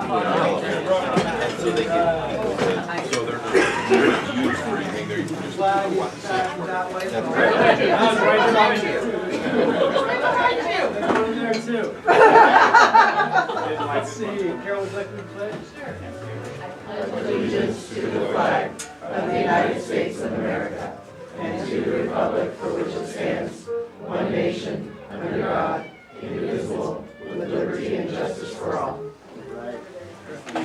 used for anything. They're just Let's see. Carol, would you like me to play? Sure. Allegiance to the flag of the United States of America and to the republic for which it stands, one nation, under God, indivisible, with liberty and justice for all. All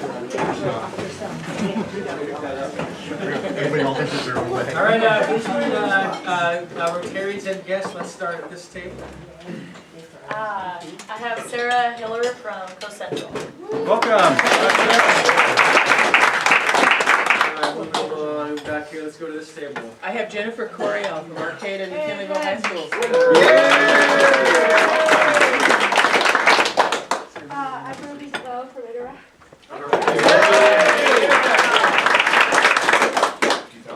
right, please join our Rotaries and guests. Let's start at this table. I have Sarah Hiller from Coast Central. Welcome. Moving along back here, let's go to this table. I have Jennifer Coriel from Arcata and McKinleyville High School. I'm Ruby Slow from Interact.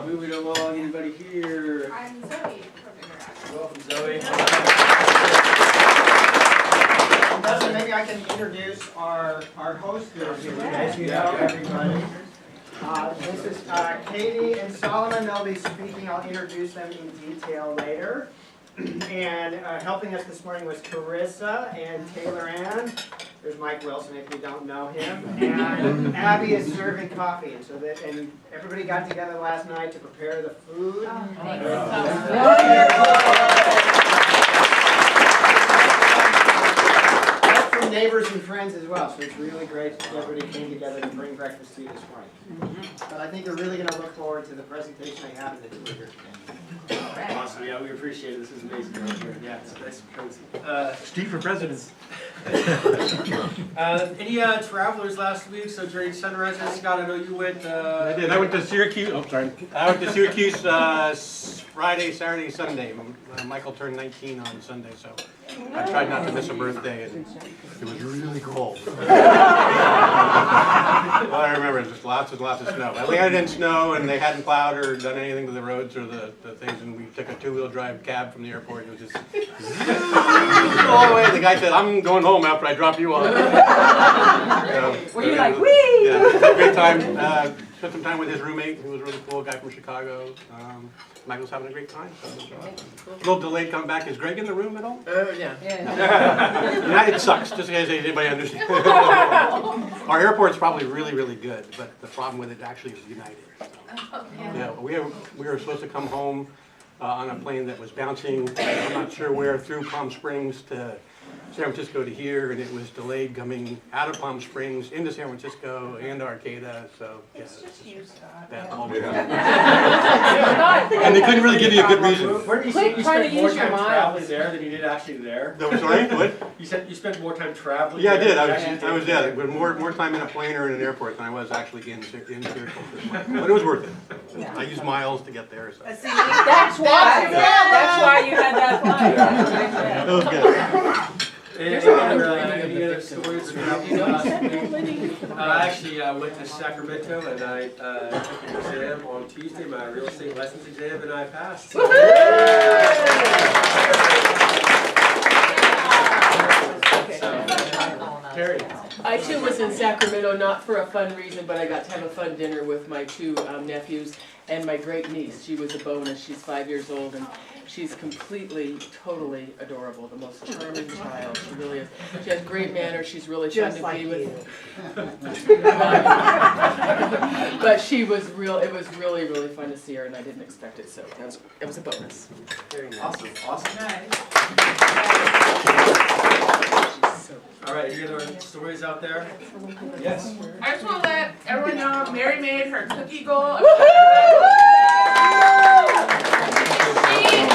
Moving along, anybody here? I'm Zoe from Interact. Welcome, Zoe. Maybe I can introduce our host here. As you know, everybody. This is Katie and Solomon. They'll be speaking. I'll introduce them in detail later. And helping us this morning was Carissa and Taylor Ann. There's Mike Wilson if you don't know him. And Abby is serving coffee. And and everybody got together last night to prepare the food. From neighbors and friends as well. So it's really great that everybody came together to bring breakfast to you this morning. But I think you're really going to look forward to the presentation I have in the tour here. Awesome, yeah, we appreciate it. This is amazing right here. Yeah, it's nice and cozy. Steve for president. Any travelers last week? Sojourning Sunrisers. Scott, I know you went. I did. I went to Syracuse. Oh, sorry. I went to Syracuse Friday, Saturday, Sunday. Michael turned 19 on Sunday, so I tried not to miss a birthday, and it was really cold. All I remember is just lots and lots of snow. I landed in snow, and they hadn't plowed or done anything to the roads or the things, and we took a two-wheel drive cab from the airport. It was just all the way. The guy said, "I'm going home after I drop you off." Were you like, whee? Yeah, it was a great time. Spent some time with his roommate, who was really cool, a guy from Chicago. Michael's having a great time. So a little delayed coming back. Is Greg in the room at all? Yeah. United sucks, just in case anybody understands. Our airport's probably really, really good, but the problem with it actually is United. Yeah, we were supposed to come home on a plane that was bouncing, I'm not sure where, through Palm Springs to San Francisco to here, and it was delayed coming out of Palm Springs into San Francisco and Arcata, so yeah. It's just you, Scott. And they couldn't really give you a good reason. Where did you say you spent more time traveling there than you did actually there? No, sorry, what? You said you spent more time traveling. Yeah, I did. there I was yeah, with more time in a plane or in an airport than I was actually in Syracuse. But it was worth it. I used miles to get there. So. That's why you had that flight. That was good. Any other stories? I actually went to Sacramento and I took an exam on Tuesday, my real estate license exam, and I passed. Terry. I too was in Sacramento, not for a fun reason, but I got to have a fun dinner with my two nephews and my great niece. She was a bonus. She's 5 years old, and she's completely, totally adorable. The most charming child. She really is. She has great manners. She's really fun to be with. But she was real. It was really, really fun to see her, and I didn't expect it, so it was a bonus. Very nice. Awesome. All right, any other stories out there? Yes. I just want to let everyone know Mary made her cookie goal.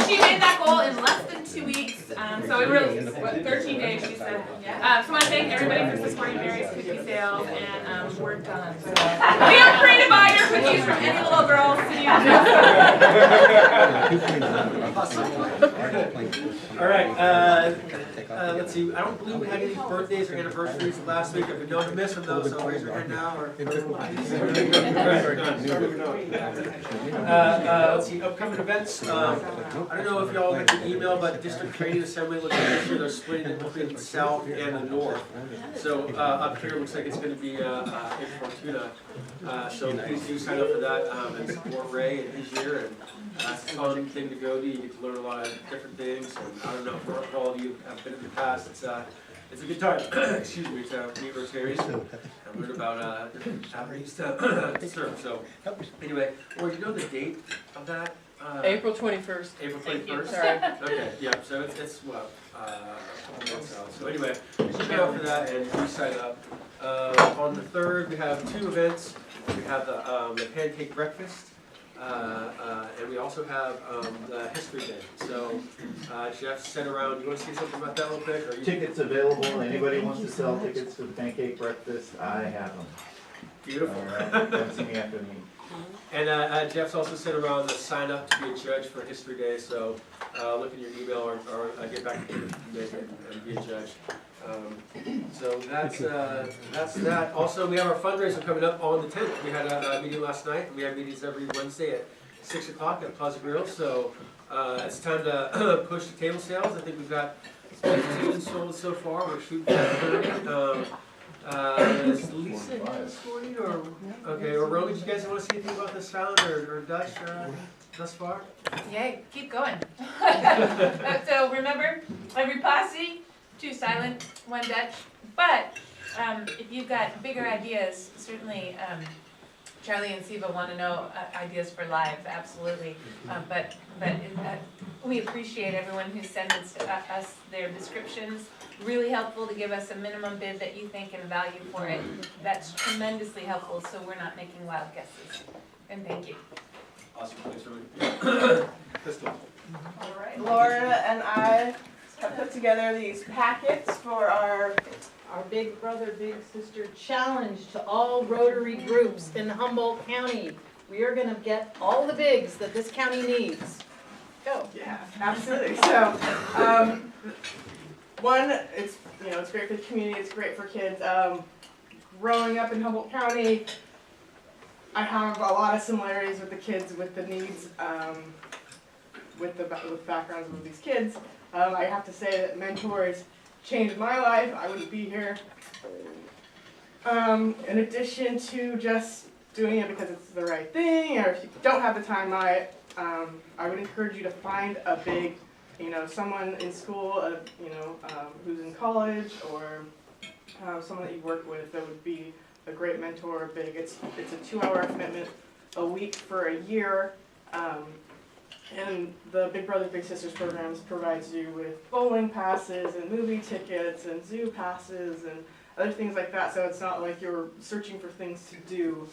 She made that goal in less than 2 weeks. So we were, 13 days, she said. So I want to thank everybody for supporting Mary's cookie sales, and we're done. So feel free to buy your cookies from any little girl sitting on All right. let's see, I don't believe we had any birthdays or anniversaries last week. I've been known to miss them though, so raise your hand now or. Let's see, upcoming events. I don't know if y'all got the email, but District Training Assembly looks like this year they're splitting it between the south and the north. So up here looks like it's going to be in Fortuna. So please do sign up for that and support Ray and his year. And it's a fun thing to go to. You get to learn a lot of different things. And I don't know if all of you have been in the past. It's a good time. Excuse me, to meet Rotarians and learn about different avenues to serve. So anyway, or do you know the date of that? April 21st. April 21st. Sorry. Okay, yeah. So it's what a couple months out. So anyway, look out for that and do sign up. On the 3rd, we have 2 events. We have the pancake breakfast. And we also have the history day. So Jeff sent around. You want to say something about that real quick? Or you... Tickets available. Anybody wants to sell tickets to the pancake breakfast? I have them. Beautiful. All right. Come see me after the meeting. And Jeff's also sent around the sign up to be a judge for History Day. So look in your email or get back to you and be a judge. So that's that. Also, we have our fundraiser coming up on the 10th. We had a meeting last night. We have meetings every Wednesday at 6 o'clock at Plaza Grill. So it's time to push the table sales. I think we've got 15 sold so far. We're shooting for 30. Is Lisa here this morning, or okay, or Romy? Did you guys want to say anything about this sound or Dutch thus far? Yay, keep going. So remember, every posse, 2 silent, 1 Dutch. But if you've got bigger ideas, certainly Charlie and Siva want to know ideas for live, absolutely. But we appreciate everyone who sends us their descriptions. Really helpful to give us a minimum bid that you think and value for it. That's tremendously helpful, so we're not making wild guesses. And thank you. Awesome, thanks for Crystal. All right. Laura and I have put together these packets for our Big Brother, Big Sister Challenge to all Rotary groups in Humboldt County. We are going to get all the bigs that this county needs. Go. Yeah, absolutely. So, one, it's great for the community. It's great for kids. Growing up in Humboldt County, I have a lot of similarities with the kids with the needs, with the backgrounds of these kids. I have to say that mentors changed my life. I wouldn't be here. In addition to just doing it because it's the right thing, or if you don't have the time, I would encourage you to find a big, someone in school, who's in college, or someone that you've worked with that would be a great mentor or big. It's a 2-hour commitment a week for a year. And the Big Brothers Big Sisters programs provides you with bowling passes and movie tickets and zoo passes and other things like that. So it's not like you're searching for things to do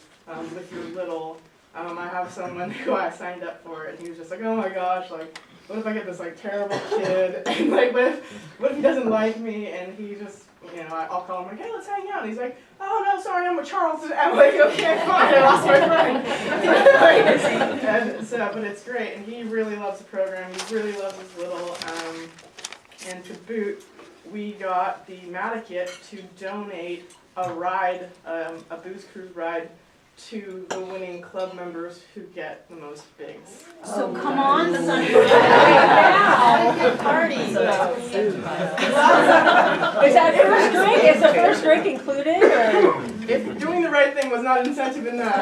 with your little. I have someone who I signed up for it, and he was just like, oh my gosh, like, what if I get this like terrible kid, and like, what if he doesn't like me? And he just, I'll call him like, hey, let's hang out. And he's like, oh no, sorry, I'm with Charles. I'm like, okay, fine, I lost my friend. And so, but it's great, and he really loves the program. He really loves his little, and to boot, we got the Matakit to donate a ride, a booze cruise ride, to the winning club members who get the most bigs. So come on, that's on your now. Party. Is that first drink? Is the first drink included? Or? If doing the right thing was not incentive enough.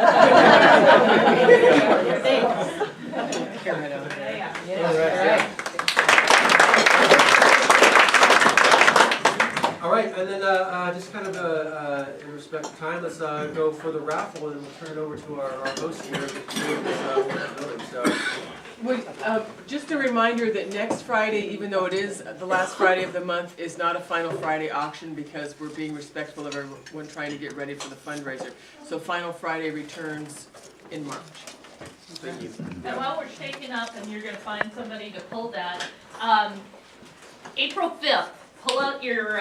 All right, and then just kind of in respect of time, let's go for the raffle, and we'll turn it over to our host here. Just a reminder that next Friday, even though it is the last Friday of the month, is not a Final Friday auction because we're being respectful of everyone trying to get ready for the fundraiser. So Final Friday returns in March. Thank you. And while we're shaking up and you're going to find somebody to pull that, April 5th. Pull out your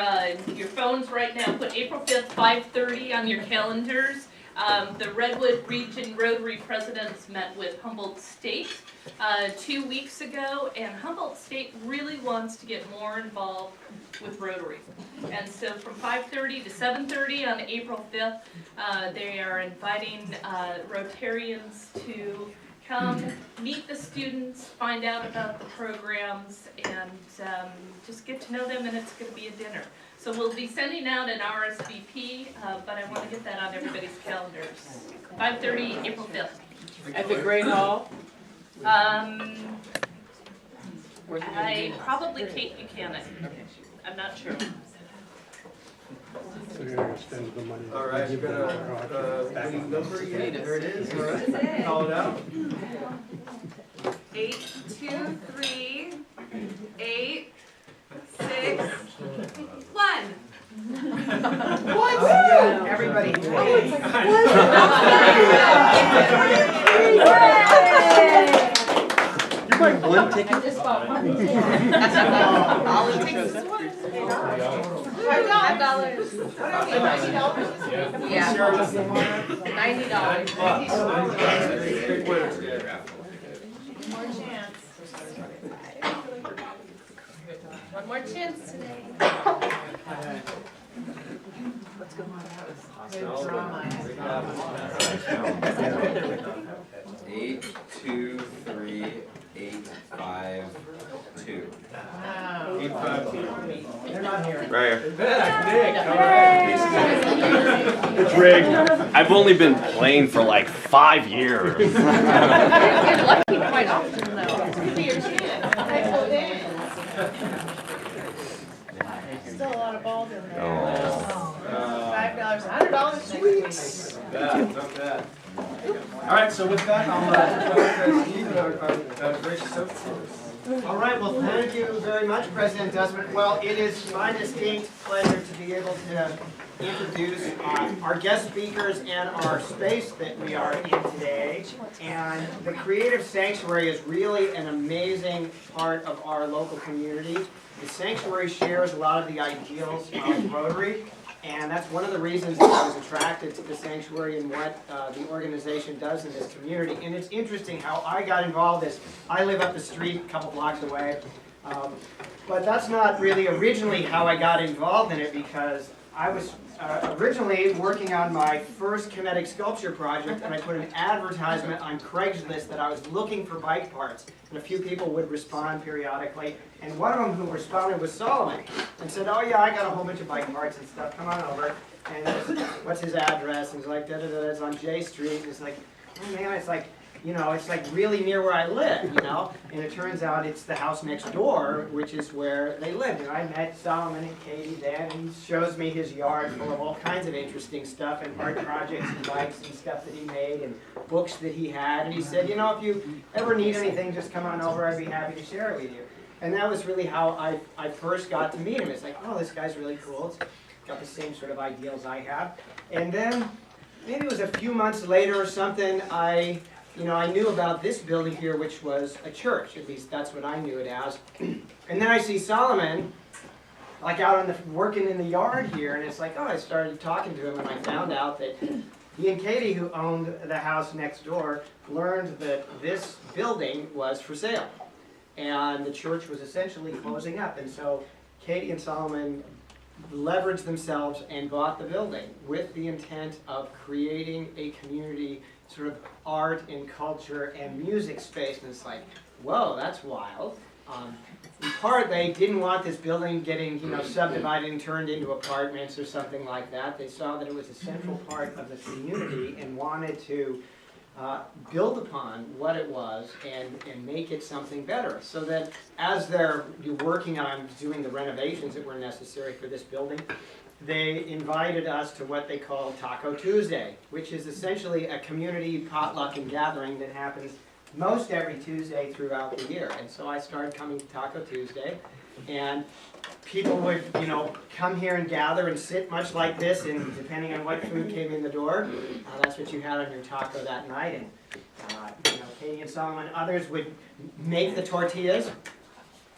phones right now. Put April 5th, 5:30 on your calendars. The Redwood Region Rotary presidents met with Humboldt State 2 weeks ago, and Humboldt State really wants to get more involved with Rotary. And so from 5:30 to 7:30 on April 5th, they are inviting Rotarians to come meet the students, find out about the programs, and just get to know them, and it's going to be a dinner. So we'll be sending out an RSVP, but I want to get that on everybody's calendars. 5:30, April 5th. At the Great Hall? Probably Kate Buchanan. I'm not sure. All right, you're gonna, any number yet? There it is, all right. Call it out. 823-861. What? Everybody. You buying one ticket? I just bought one. All it takes is one. $5. Yeah. $90. Big winners, yeah. More chance. One more chance today. What's going on? That was drama. 823-852. Wow. 852. They're not here. Right here. Nick, all right. It's rigged. I've only been playing for like 5 years. You're lucky quite often, though. Give me your chance. Still a lot of balls in there. $5, $100. Sweet. Not bad. All right, so with that, I'll Steve and our gracious host. All right, well, thank you very much, President Desmond. Well, it is my distinct pleasure to be able to introduce our guest speakers and our space that we are in today. And the Creative Sanctuary is really an amazing part of our local community. The Sanctuary shares a lot of the ideals of Rotary, and that's one of the reasons that I was attracted to the Sanctuary and what the organization does in this community. And it's interesting how I got involved. I live up the street a couple blocks away, but that's not really originally how I got involved in it, because I was originally working on my first kinetic sculpture project, and I put an advertisement on Craigslist that I was looking for bike parts, and a few people would respond periodically, and one of them who responded was Solomon, and said, oh yeah, I got a whole bunch of bike parts and stuff, come on over, and what's his address, and he's like, da-da-da, it's on J Street, and it's like, oh man, it's like, you know, it's like really near where I live, you know, and it turns out it's the house next door, which is where they lived. And I met Solomon and Katie then, and he shows me his yard full of all kinds of interesting stuff and art projects and bikes and stuff that he made and books that he had. And he said, you know, if you ever need anything, just come on over, I'd be happy to share it with you. And that was really how I first got to meet him. It's like, oh, this guy's really cool. It's got the same sort of ideals I have. And then, maybe it was a few months later or something, I knew about this building here, which was a church. At least that's what I knew it as. And then I see Solomon, like out working in the yard here, and it's like, oh, I started talking to him, and I found out that he and Katie, who owned the house next door, learned that this building was for sale. And the church was essentially closing up. And so Katie and Solomon leveraged themselves and bought the building with the intent of creating a community sort of art and culture and music space. And it's like, whoa, that's wild. In part, they didn't want this building getting, subdivided and turned into apartments or something like that. They saw that it was a central part of the community and wanted to build upon what it was and make it something better. So that as they're working on doing the renovations that were necessary for this building, they invited us to what they call Taco Tuesday, which is essentially a community potluck and gathering that happens most every Tuesday throughout the year. And so I started coming to Taco Tuesday, and people would, come here and gather and sit much like this, and depending on what food came in the door, that's what you had on your taco that night. And Katie and Solomon and others would make the tortillas,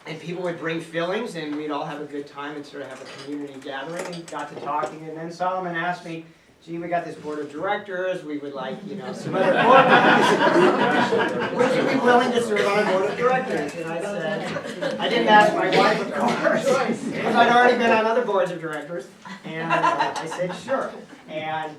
and people would bring fillings, and we'd all have a good time and sort of have a community gathering, and got to talking. And then Solomon asked me, gee, we got this board of directors, we would like, you know, some other board members. Would you be willing to serve on a board of directors? And I said, I didn't ask my wife, of course, because I'd already been on other boards of directors. And I said, sure. And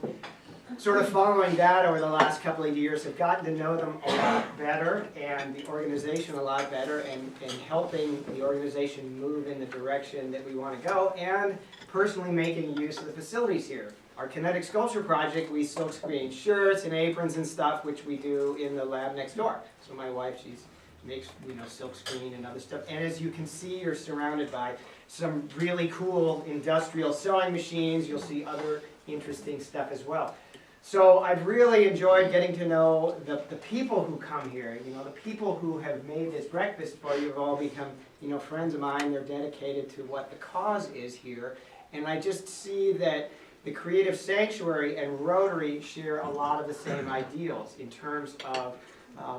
sort of following that over the last couple of years, have gotten to know them a lot better and the organization a lot better, and helping the organization move in the direction that we want to go, and personally making use of the facilities here. Our kinetic sculpture project, we silk screen shirts and aprons and stuff, which we do in the lab next door. So my wife, she makes, you know, silk screen and other stuff. And as you can see, you're surrounded by some really cool industrial sewing machines. You'll see other interesting stuff as well. So I've really enjoyed getting to know the people who come here. You know, the people who have made this breakfast for you have all become, you know, friends of mine. They're dedicated to what the cause is here. And I just see that the Creative Sanctuary and Rotary share a lot of the same ideals in terms of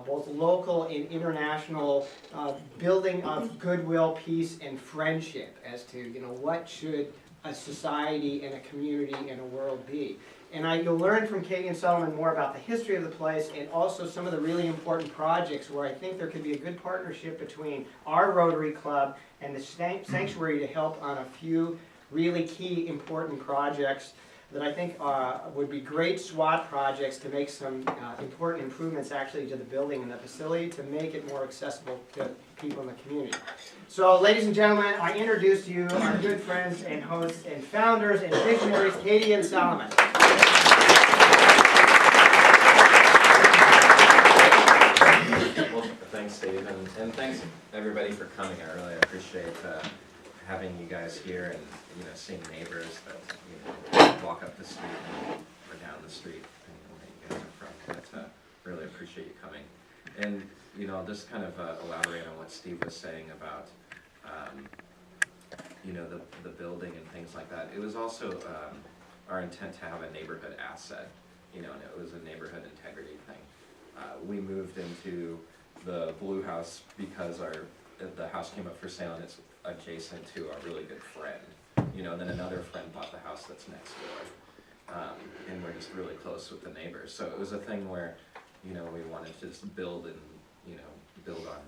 both local and international building of goodwill, peace, and friendship as to, you know, what should a society and a community and a world be. And you'll learn from Katie and Solomon more about the history of the place, and also some of the really important projects where I think there could be a good partnership between our Rotary Club and the Sanctuary to help on a few really key important projects that I think would be great SWAT projects to make some important improvements actually to the building and the facility to make it more accessible to people in the community. So ladies and gentlemen, I introduce to you our good friends and hosts and founders and visionaries, Katie and Solomon. Well, thanks, Dave, and thanks everybody for coming. I really appreciate having you guys here, and you know, seeing neighbors that you know walk up the street or down the street, depending on where you guys are from. But really appreciate you coming. And you know, I'll just kind of elaborate on what Steve was saying about you know, the building and things like that. It was also our intent to have a neighborhood asset, you know, and it was a neighborhood integrity thing. We moved into the Blue House because the house came up for sale, and it's adjacent to a really good friend, you know, and then another friend bought the house that's next door, and we're just really close with the neighbors. So it was a thing where, you know, we wanted to just build and, you know, build on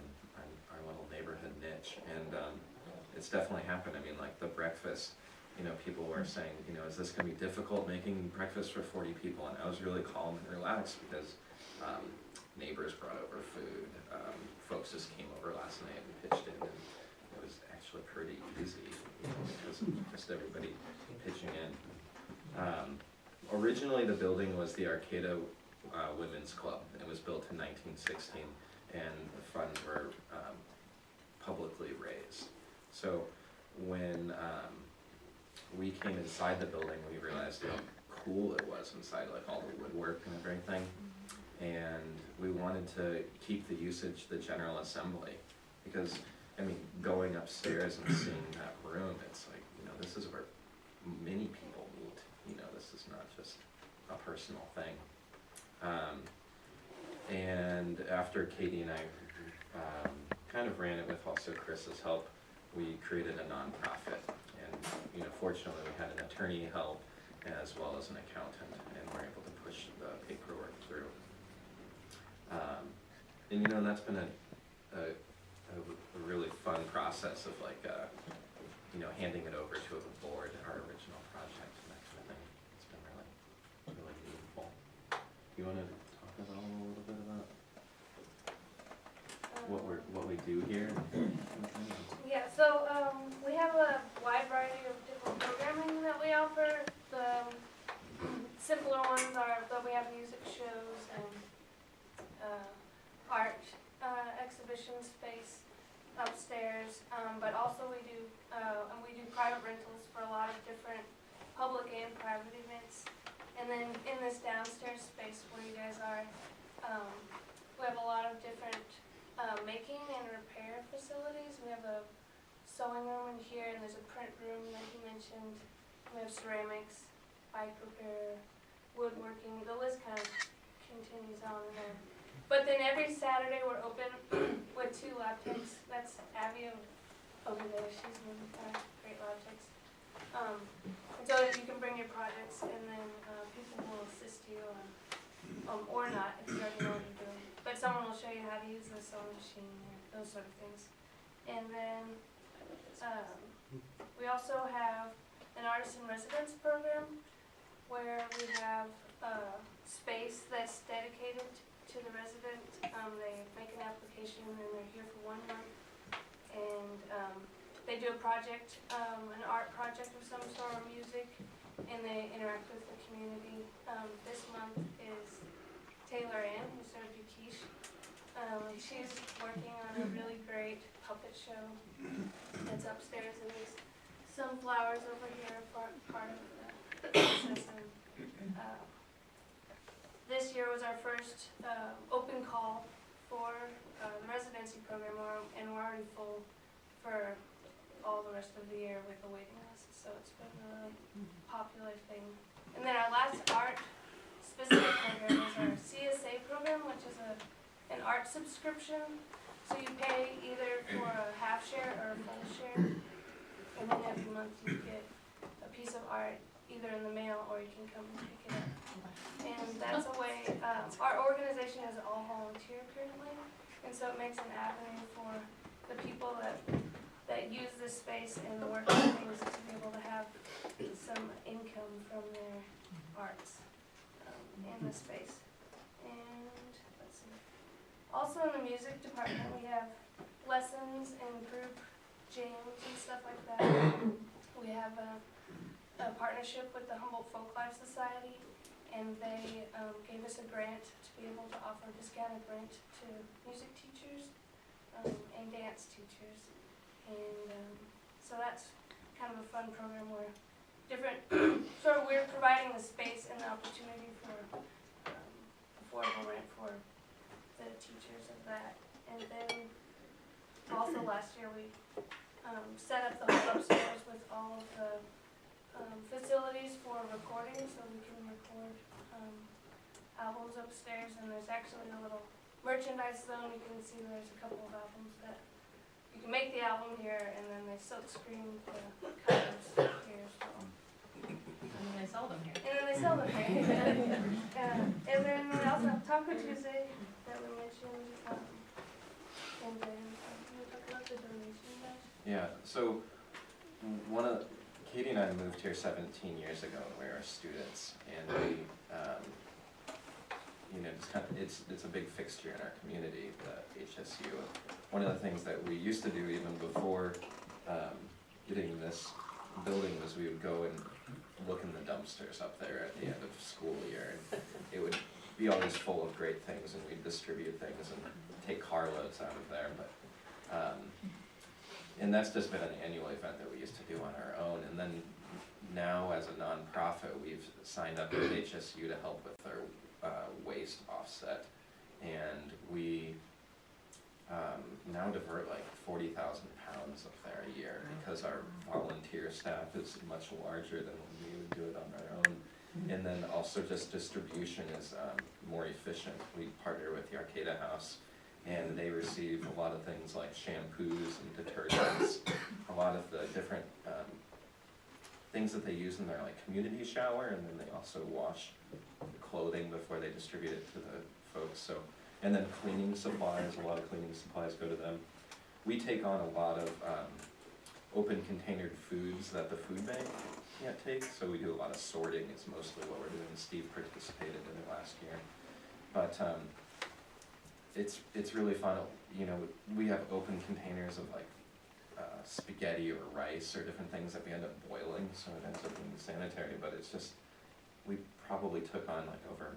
our little neighborhood niche, and it's definitely happened. I mean, like the breakfast, you know, people were saying, you know, is this going to be difficult making breakfast for 40 people? And I was really calm and relaxed because neighbors brought over food. Folks just came over last night and pitched in, and it was actually pretty easy, you know, because of just everybody pitching in. Originally, the building was the Arcata Women's Club. It was built in 1916, and the funds were publicly raised. So when we came inside the building, we realized how cool it was inside, like all the woodwork and everything. And we wanted to keep the usage, the General Assembly, because, I mean, going upstairs and seeing that room, it's like, you know, this is where many people meet. You know, this is not just a personal thing. And after Katie and I kind of ran it with also Chris's help, we created a nonprofit. And, you know, fortunately we had an attorney help as well as an accountant, and we're able to push the paperwork through. And you know, that's been a really fun process of like, you know, handing it over to the board, our original project and that kind of thing. It's been really, really meaningful. You want to talk about a little bit about what we do here? Yeah, so we have a wide variety of different programming that we offer. The simpler ones are that we have music shows and art exhibition space upstairs, but also we do private rentals for a lot of different public and private events. And then in this downstairs space where you guys are, we have a lot of different making and repair facilities. We have a sewing room in here, and there's a print room that you mentioned. We have ceramics, bike repair, woodworking. The list kind of continues on there. But then every Saturday we're open with 2 lab techs. That's Abby over there. She's one of our great lab techs. so you can bring your projects, and then people will assist you, or not if you already know what you're doing. But someone will show you how to use the sewing machine, or those sort of things. And then we also have an artist in residence program where we have space that's dedicated to the resident. They make an application and they're here for 1 month, and they do a project, an art project of some sort, or music, and they interact with the community. This month is Taylor Ann, who served you quiche. She's working on a really great puppet show that's upstairs, and there's some flowers over here for part of the process. And, this year was our first open call for the residency program, and we're already full for all the rest of the year with the waiting list, so it's been a really popular thing. And then our last art specific program is our CSA program, which is an art subscription. So you pay either for a half share or a full share, and then every month you get a piece of art either in the mail or you can come and pick it up. And that's a way, our organization is all volunteer currently, and so it makes an avenue for the people that use this space and the work and things to be able to have some income from their arts in the space. And let's see. Also in the music department we have lessons and group jams and stuff like that. We have a partnership with the Humboldt Folklife Society, and they gave us a grant to be able to offer discounted rent to music teachers and dance teachers. And so that's kind of a fun program where different, sort of we're providing the space and the opportunity for affordable rent for the teachers of that. And then also last year we set up the whole upstairs with all of the facilities for recording, so we can record albums upstairs. And there's actually a little merchandise zone. You can see there's a couple of albums that you can make the album here, and then they silk screen the covers here as well. And then they sell them here. And then they sell them here. And then we also have Taco Tuesday that we mentioned. And then can we talk about the donation guys? Yeah, so Katie and I moved here 17 years ago when we were students, and we, it's a big fixture in our community, the HSU. One of the things that we used to do even before getting this building was we would go and look in the dumpsters up there at the end of school year, and it would be always full of great things, and we'd distribute things and take carloads out of there. But and that's just been an annual event that we used to do on our own. And then now as a nonprofit, we've signed up with HSU to help with their waste offset. And we now divert like 40,000 pounds up there a year because our volunteer staff is much larger than when we would do it on our own. And then also just distribution is more efficient. We partner with the Arcata House, and they receive a lot of things like shampoos and detergents, a lot of the different things that they use in their like community shower, and then they also wash the clothing before they distribute it to the folks. So, and then cleaning supplies, a lot of cleaning supplies go to them. We take on a lot of open containered foods that the food bank can't take, so we do a lot of sorting is mostly what we're doing. Steve participated in it last year. But it's really fun. You know, we have open containers of like spaghetti or rice or different things that we end up boiling, so it ends up being sanitary. But it's just, we probably took on like over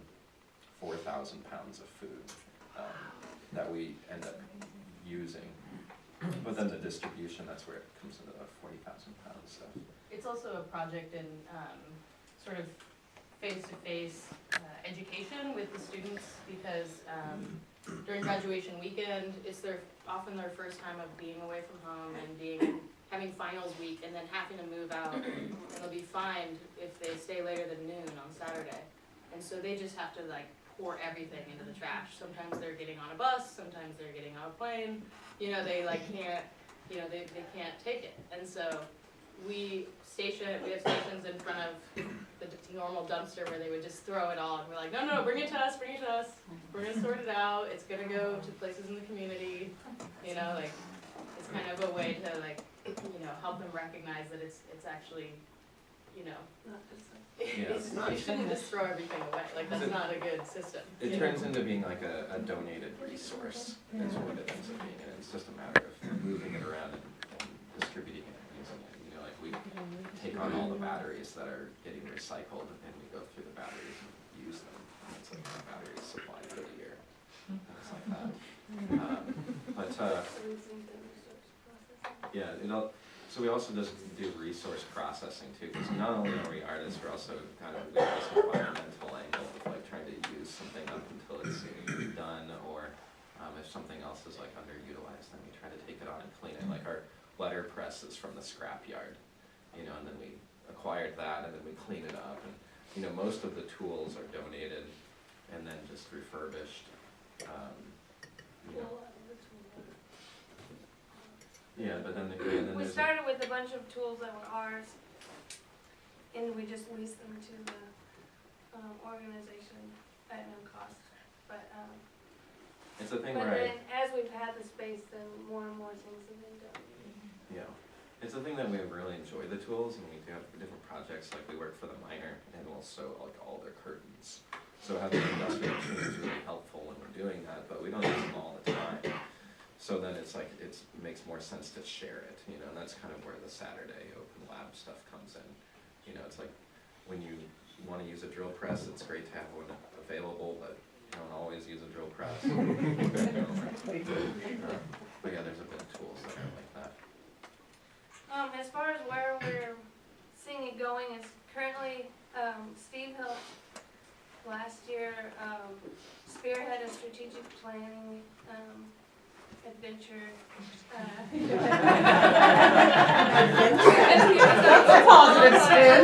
4,000 pounds of food that we end up using. But then the distribution, that's where it comes into the 40,000 pounds stuff. It's also a project in sort of face-to-face education with the students, because during graduation weekend, it's often their first time of being away from home and having finals week, and then having to move out, and they'll be fined if they stay later than noon on Saturday. And so they just have to like pour everything into the trash. Sometimes they're getting on a bus, sometimes they're getting on a plane. You know, they like can't, you know, they can't take it. And so we have stations in front of the normal dumpster where they would just throw it all, and we're like, no, no, bring it to us, bring it to us. We're gonna sort it out, it's gonna go to places in the community, you know, like, it's kind of a way to like, you know, help them recognize that it's actually, you know, it's not, you shouldn't just throw everything away, like, that's not a good system. It turns into being like a donated resource, is what it ends up being, and it's just a matter of moving it around and distributing it and using it. You know, like we take on all the batteries that are getting recycled and we go through the batteries and use them. And it's like a battery supply for the year, things like that. Yeah, so we also just do resource processing too, because not only are we artists, we're also kind of doing this environmental angle of like trying to use something up until it's done, or if something else is like underutilized, then we try to take it on and clean it. Like our letter press is from the scrapyard, you know, and then we acquired that and then we clean it up, and you know, most of the tools are donated and then just refurbished. You know. Yeah, but then we started with a bunch of tools that were ours, and we just leased them to the organization at no cost. But it's a thing but where then as we've had the space, then more and more things have been done. yeah, it's a thing that we really enjoy the tools, and we do have different projects. Like we work for the miner, and we'll sew like all their curtains. So having an industrial machine is really helpful when we're doing that, but we don't use them all the time. So then it's like, it makes more sense to share it, you know, and that's kind of where the Saturday open lab stuff comes in. You know, it's like, when you want to use a drill press, it's great to have one available, but you don't always use a drill press. But yeah, there's a bit of tools that are like that. As far as where we're seeing it going is currently, Steve helped last year spearhead a strategic planning adventure. That's a positive spin.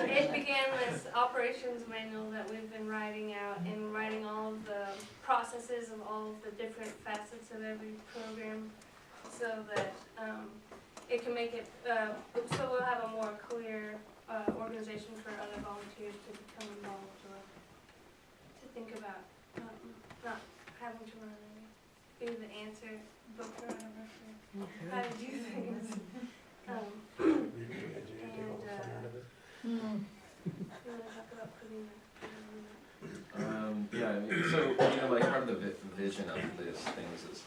It began this operations manual that we've been writing out and writing all of the processes of all of the different facets of every program, so that it can make it, so we'll have a more clear organization for other volunteers to become involved, or to think about not having to run and be the answer book or whatever for how to do things. You want to talk about putting yeah, I mean, so, you know, like part of the vision of these things is,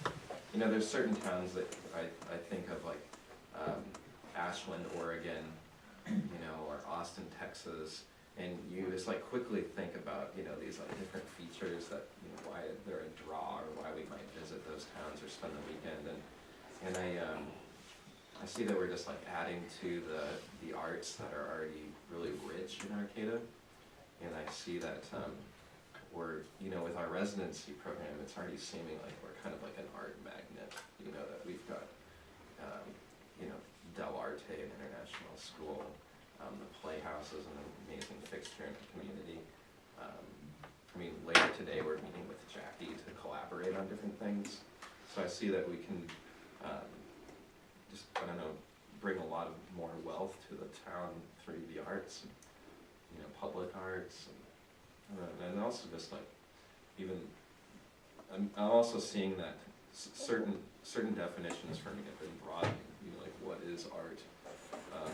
you know, there's certain towns that I think of, like Ashland, Oregon, you know, or Austin, Texas, and you just like quickly think about, you know, these like different features that, you know, why they're a draw or why we might visit those towns or spend the weekend, and I see that we're just like adding to the arts that are already really rich in Arcata, and I see that we're, you know, with our residency program, it's already seeming like we're kind of like an art magnet, you know, that we've got, you know, Del Arte, an international school, the Playhouse is an amazing fixture in the community. I mean, later today we're meeting with Jackie to collaborate on different things, so I see that we can just, I don't know, bring a lot of more wealth to the town through the arts, and, you know, public arts, and also just like, even, I'm also seeing that certain definitions for me have been broadening, you know, like what is art?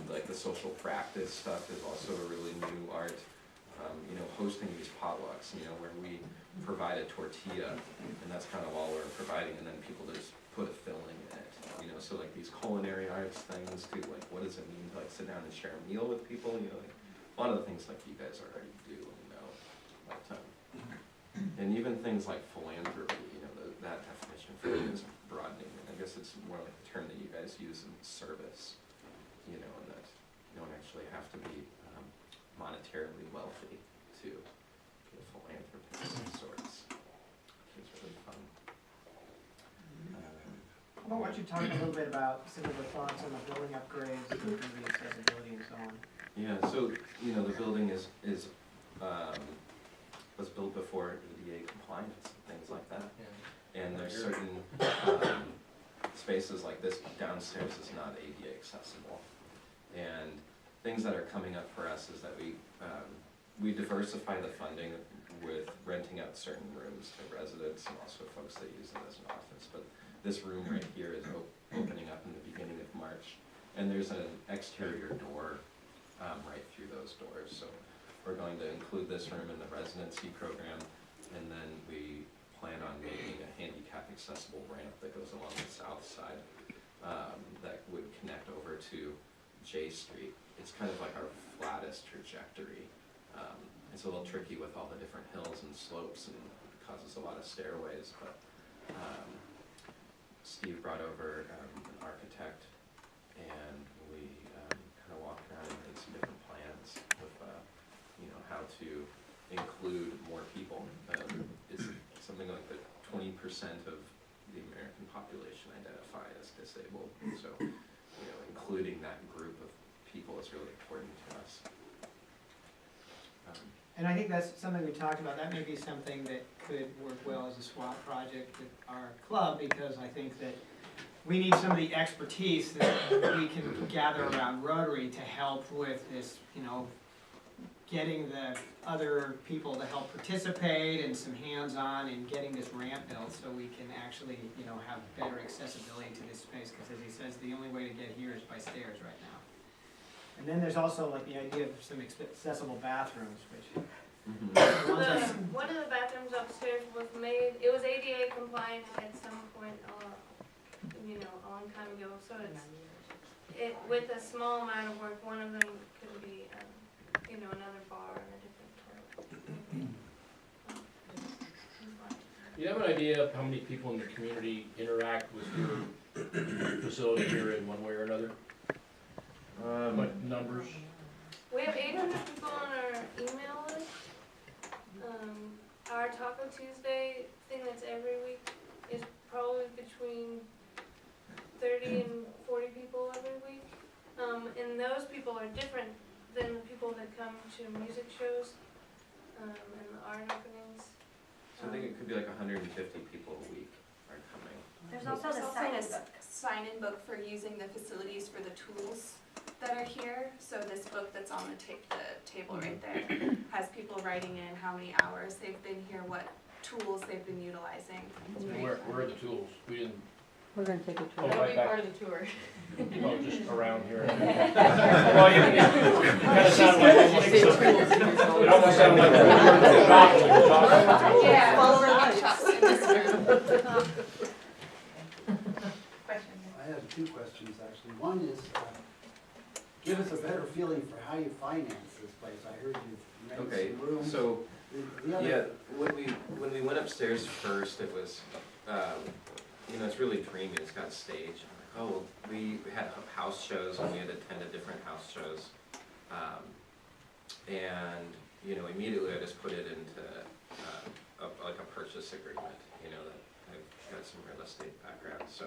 Like the social practice stuff is also a really new art. You know, hosting these potlucks, you know, where we provide a tortilla, and that's kind of all we're providing, and then people just put a filling in it. You know, so like these culinary arts things too, like what does it mean to like sit down and share a meal with people? You know, like a lot of the things like you guys already do, you know. But, and even things like philanthropy, you know, that definition for me is broadening. And I guess it's more like the term that you guys use in service, you know, and that you don't actually have to be monetarily wealthy to be a philanthropist of sorts, which is really fun. Well, why don't you talk a little bit about some of the thoughts on the building upgrades, improving the accessibility and so on? Yeah, so, you know, the building was built before ADA compliance and things like that. Yeah. And there's certain spaces like this downstairs is not ADA accessible. And things that are coming up for us is that we diversify the funding with renting out certain rooms to residents and also folks that use it as an office. But this room right here is opening up in the beginning of March, and there's an exterior door right through those doors. So we're going to include this room in the residency program, and then we plan on making a handicap accessible ramp that goes along the south side that would connect over to J Street. It's kind of like our flattest trajectory. It's a little tricky with all the different hills and slopes and causes a lot of stairways, but Steve brought over an architect, and we kind of walked around and made some different plans with how to include more people. It's something like that 20% of the American population identify as disabled, so including that group of people is really important to us. And I think that's something we talked about. That may be something that could work well as a SWAT project with our club, because I think that we need some of the expertise that we can gather around Rotary to help with this, getting the other people to help participate and some hands-on in getting this ramp built so we can actually, have better accessibility to this space, because as he says, the only way to get here is by stairs right now. And then there's also like the idea of some accessible bathrooms, which one of the bathrooms upstairs was made, it was ADA compliant at some point, a long time ago, so it's, with a small amount of work, one of them could be, another bar and a different toilet. Do you have an idea of how many people in the community interact with your facility here in one way or another? What numbers? We have 800 people on our email list. Our Taco Tuesday thing that's every week is probably between 30 and 40 people every week. And those people are different than the people that come to music shows and the art openings. So I think it could be like 150 people a week are coming. There's also a sign-in book for using the facilities for the tools that are here. So this book that's on the table right there has people writing in how many hours they've been here, what tools they've been utilizing. Where are the tools? We didn't. We're going to take a tour. Oh, That'll right be back. part of the tour. Oh, just around here. Well, you kind of sound like it almost sounded like Yeah, follow workshops in this room. I have two questions actually. One is, give us a better feeling for how you finance this place. I heard you rented some rooms. So The other- yeah, when we went upstairs first, it was it's really dreamy. It's got a stage. I'm like, we had house shows, and we had attended different house shows, and immediately I just put it into a purchase agreement. That I've got some real estate background, so.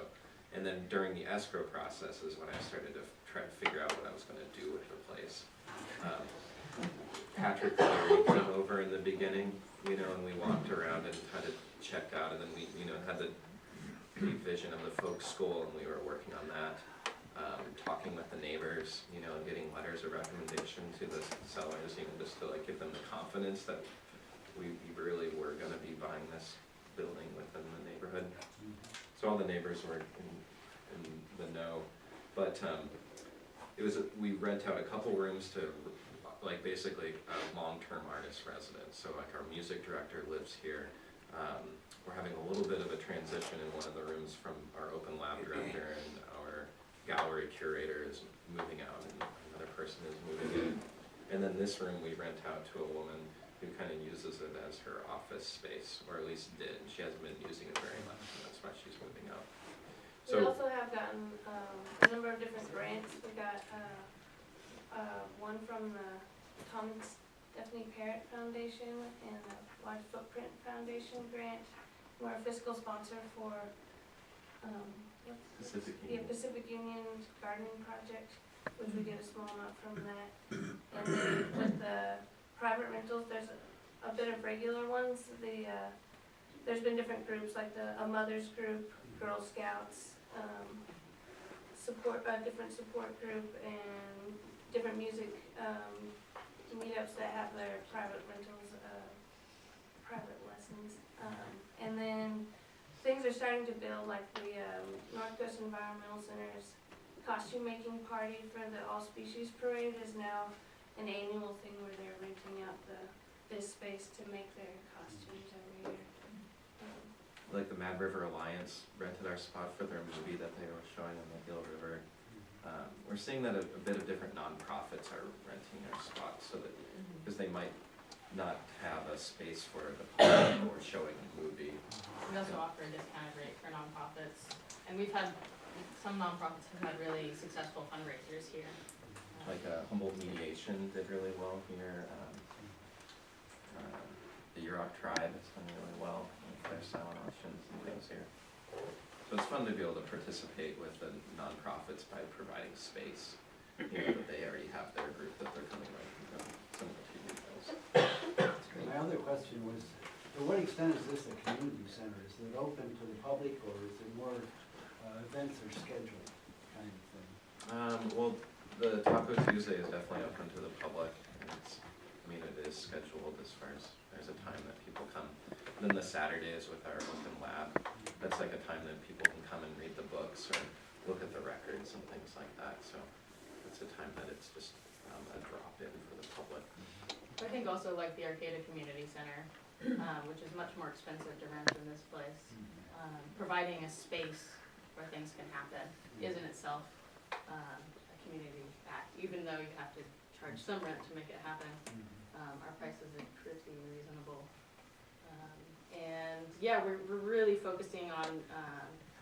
And then during the escrow process is when I started to try to figure out what I was going to do with the place. Patrick Cleary came over in the beginning, and we walked around and kind of checked out, and then we, had the vision of the folk school, and we were working on that, talking with the neighbors, and getting letters of recommendation to the sellers, just to give them the confidence that we really were going to be buying this building within the neighborhood. So all the neighbors were in the know, but we rent out a couple rooms to basically a long-term artist residence. So our music director lives here. We're having a little bit of a transition in one of the rooms from our open lab director, and our gallery curator is moving out, and another person is moving in. And then this room we rent out to a woman who kind of uses it as her office space, or at least did. She hasn't been using it very much, and that's why she's moving out. We also have gotten a number of different grants. We got one from the Tom and Stephanie Parrott Foundation and the Large Footprint Foundation grant. We're a fiscal sponsor for Pacific Union Gardening Project, which we get a small amount from that. And then with the private rentals, there's a bit of regular ones. There's been different groups, like a mother's group, Girl Scouts, different support group and different music meetups that have their private rentals, private lessons. And then things are starting to build, like the Northwest Environmental Center's costume making party for the All Species Parade is now an annual thing where they're renting out this space to make their costumes every year. Like the Mad River Alliance rented our spot for their movie that they were showing on the Gill River. We're seeing that a bit of different nonprofits are renting our spot, so that, because they might not have a space for the public or showing a movie. We also offer a discounted rate for nonprofits, and we've had, some nonprofits have had really successful fundraisers here. Like Humboldt Mediation did really well here. The Yurok Tribe has done really well with their silent auctions and things here. So it's fun to be able to participate with the nonprofits by providing space. You know, that they already have their group that they're coming right from, similar to you guys. My other question was, to what extent is this a community center? Is it open to the public, or is it more events are scheduled kind of thing? Well, the Taco Tuesday is definitely open to the public, and it's, I mean, it is scheduled as far as there's a time that people come. And then the Saturdays with our open lab, that's like a time that people can come and read the books or look at the records and things like that. So it's a time that it's just a drop-in for the public. I think also like the Arcata Community Center, which is much more expensive to rent than this place, providing a space where things can happen is in itself a community act. Even though you have to charge some rent to make it happen, our prices are pretty reasonable. And yeah, we're really focusing on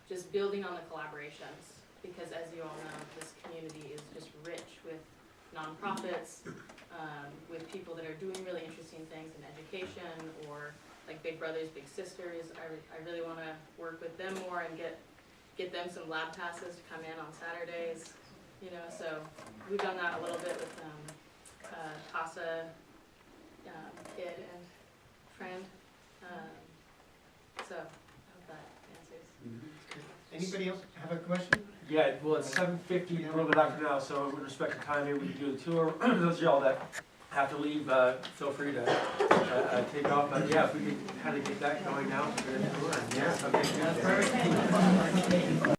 just building on the collaborations, because as you all know, this community is just rich with nonprofits, with people that are doing really interesting things in education, or like Big Brothers Big Sisters. I really want to work with them more and get them some lab passes to come in on Saturdays, you know. So we've done that a little bit with Casa, Kid and Friend. So I hope that answers. Anybody else have a question? Yeah, well, it's 7:50, a little bit after now, so with respect to time, maybe we can do the tour. Those of y'all that have to leave, feel free to take off. But yeah, if we could kind of get that going now. Yeah, okay.